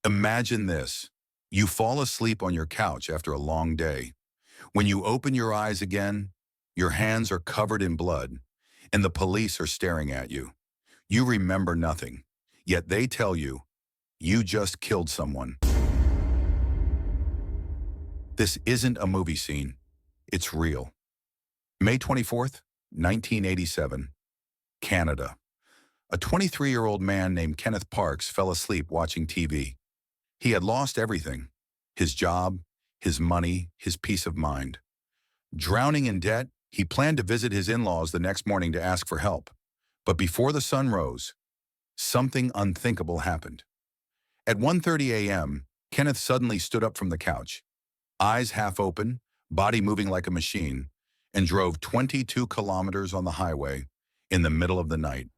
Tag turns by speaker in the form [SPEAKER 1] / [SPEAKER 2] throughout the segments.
[SPEAKER 1] Imagine this. You fall asleep on your couch after a long day. When you open your eyes again, your hands are covered in blood, and the police are staring at you. You remember nothing, yet they tell you, you just killed someone. This isn't a movie scene. It's real. May 24th, 1987, Canada. A 23-year-old man named Kenneth Parks fell asleep watching TV. He had lost everything: his job, his money, his peace of mind. Drowning in debt, he planned to visit his in-laws the next morning to ask for help. But before the sun rose, something unthinkable happened. At 1:30 a.m., Kenneth suddenly stood up from the couch, eyes half open, body moving like a machine, and drove 22 kilometers on the highway in the middle of the night.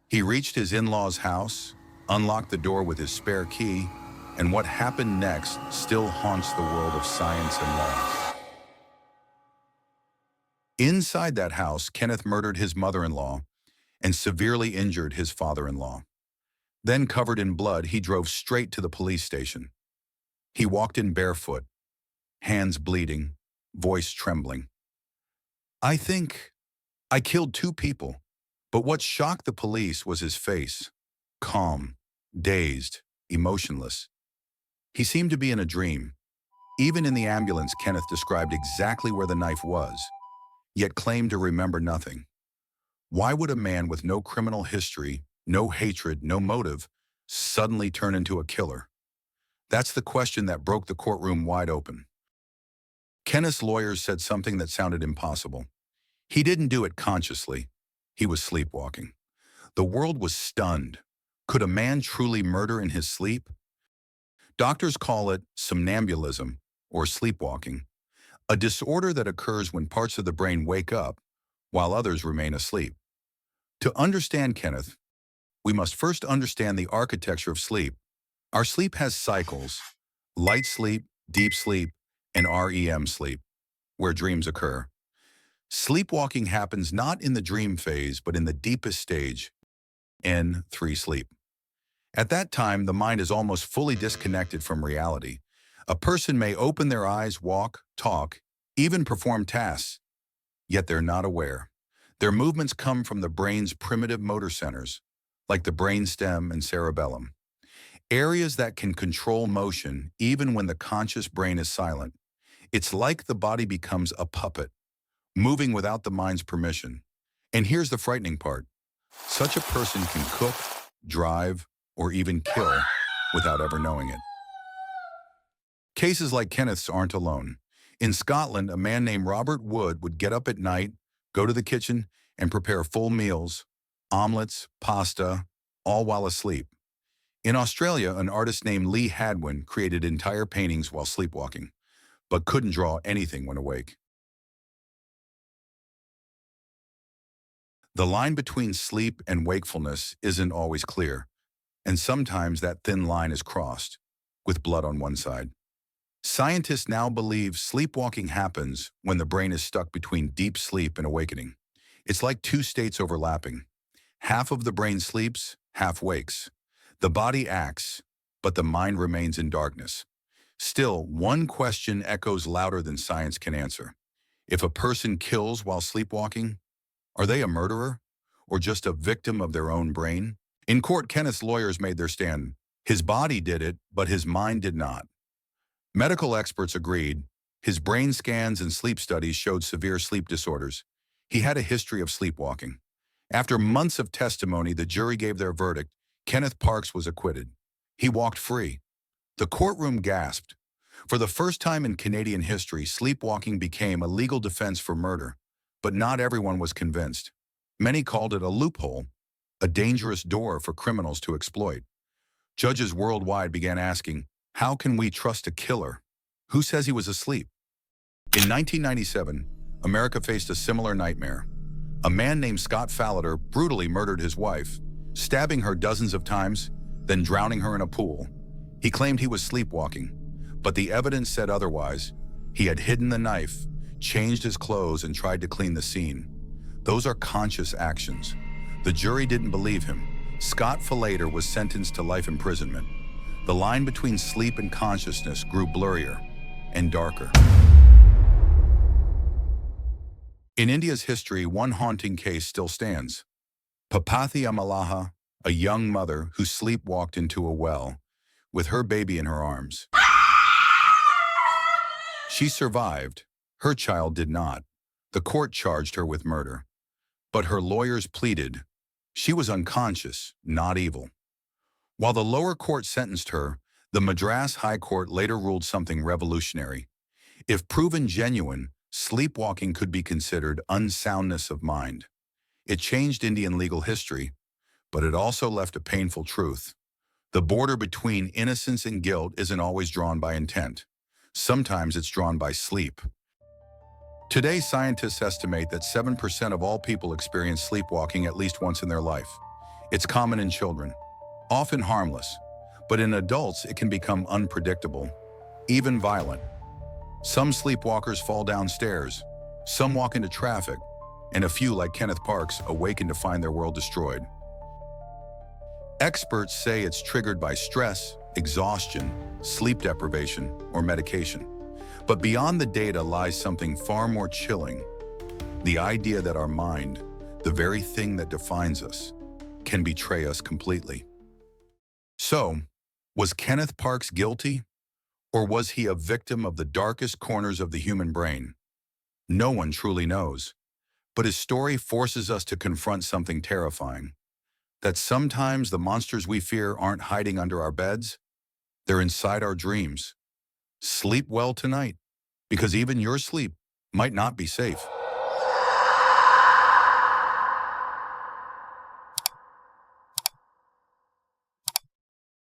[SPEAKER 1] He reached his in-laws' house, unlocked the door with his spare key, and what happened next still haunts the world of science and law. Inside that house, Kenneth murdered his mother-in-law and severely injured his father-in-law. Then, covered in blood, he drove straight to the police station. He walked in barefoot, hands bleeding, voice trembling. I think I killed 2 people, but what shocked the police was his face, calm, dazed, emotionless. He seemed to be in a dream. Even in the ambulance, Kenneth described exactly where the knife was, yet claimed to remember nothing. Why would a man with no criminal history, no hatred, no motive, suddenly turn into a killer? That's the question that broke the courtroom wide open. Kenneth's lawyers said something that sounded impossible. He didn't do it consciously. He was sleepwalking. The world was stunned. Could a man truly murder in his sleep? Doctors call it somnambulism, or sleepwalking, a disorder that occurs when parts of the brain wake up while others remain asleep. To understand Kenneth, we must first understand the architecture of sleep. Our sleep has cycles: light sleep, deep sleep, and REM sleep, where dreams occur. Sleepwalking happens not in the dream phase, but in the deepest stage, N3 sleep. At that time, the mind is almost fully disconnected from reality. A person may open their eyes, walk, talk, even perform tasks, yet they're not aware. Their movements come from the brain's primitive motor centers, like the brainstem and cerebellum, areas that can control motion even when the conscious brain is silent. It's like the body becomes a puppet, moving without the mind's permission. And here's the frightening part. Such a person can cook, drive, or even kill without ever knowing it. Cases like Kenneth's aren't alone. In Scotland, a man named Robert Wood would get up at night, go to the kitchen, and prepare full meals, omelets, pasta, all while asleep. In Australia, an artist named Lee Hadwin created entire paintings while sleepwalking, but couldn't draw anything when awake. The line between sleep and wakefulness isn't always clear, and sometimes that thin line is crossed, with blood on one side. Scientists now believe sleepwalking happens when the brain is stuck between deep sleep and awakening. It's like 2 states overlapping. Half of the brain sleeps, half wakes. The body acts, but the mind remains in darkness. Still, one question echoes louder than science can answer. If a person kills while sleepwalking, are they a murderer or just a victim of their own brain? In court, Kenneth's lawyers made their stand. His body did it, but his mind did not. Medical experts agreed. His brain scans and sleep studies showed severe sleep disorders. He had a history of sleepwalking. After months of testimony, the jury gave their verdict. Kenneth Parks was acquitted. He walked free. The courtroom gasped. For the first time in Canadian history, sleepwalking became a legal defense for murder. But not everyone was convinced. Many called it a loophole, a dangerous door for criminals to exploit. Judges worldwide began asking, how can we trust a killer? Who says he was asleep? In 1997, America faced a similar nightmare. A man named Scott Fallader brutally murdered his wife, stabbing her dozens of times, then drowning her in a pool. He claimed he was sleepwalking, but the evidence said otherwise. He had hidden the knife, changed his clothes, and tried to clean the scene. Those are conscious actions. The jury didn't believe him. Scott Fallader was sentenced to life imprisonment. The line between sleep and consciousness grew blurrier and darker. In India's history, one haunting case still stands. Papathi Amalaha, a young mother who sleepwalked into a well with her baby in her arms. She survived. Her child did not. The court charged her with murder. But her lawyers pleaded she was unconscious, not evil. While the lower court sentenced her, the Madras High Court later ruled something revolutionary. If proven genuine, sleepwalking could be considered unsoundness of mind. It changed Indian legal history, but it also left a painful truth. The border between innocence and guilt isn't always drawn by intent. Sometimes it's drawn by sleep. Today, scientists estimate that 7% of all people experience sleepwalking at least once in their life. It's common in children, often harmless, but in adults it can become unpredictable, even violent. Some sleepwalkers fall downstairs, some walk into traffic, and a few, like Kenneth Parks, awaken to find their world destroyed. Experts say it's triggered by stress, exhaustion, sleep deprivation, or medication. But beyond the data lies something far more chilling: the idea that our mind, the very thing that defines us, can betray us completely. So, was Kenneth Parks guilty? Or was he a victim of the darkest corners of the human brain? No one truly knows. But his story forces us to confront something terrifying: that sometimes the monsters we fear aren't hiding under our beds, they're inside our dreams. Sleep well tonight, because even your sleep might not be safe.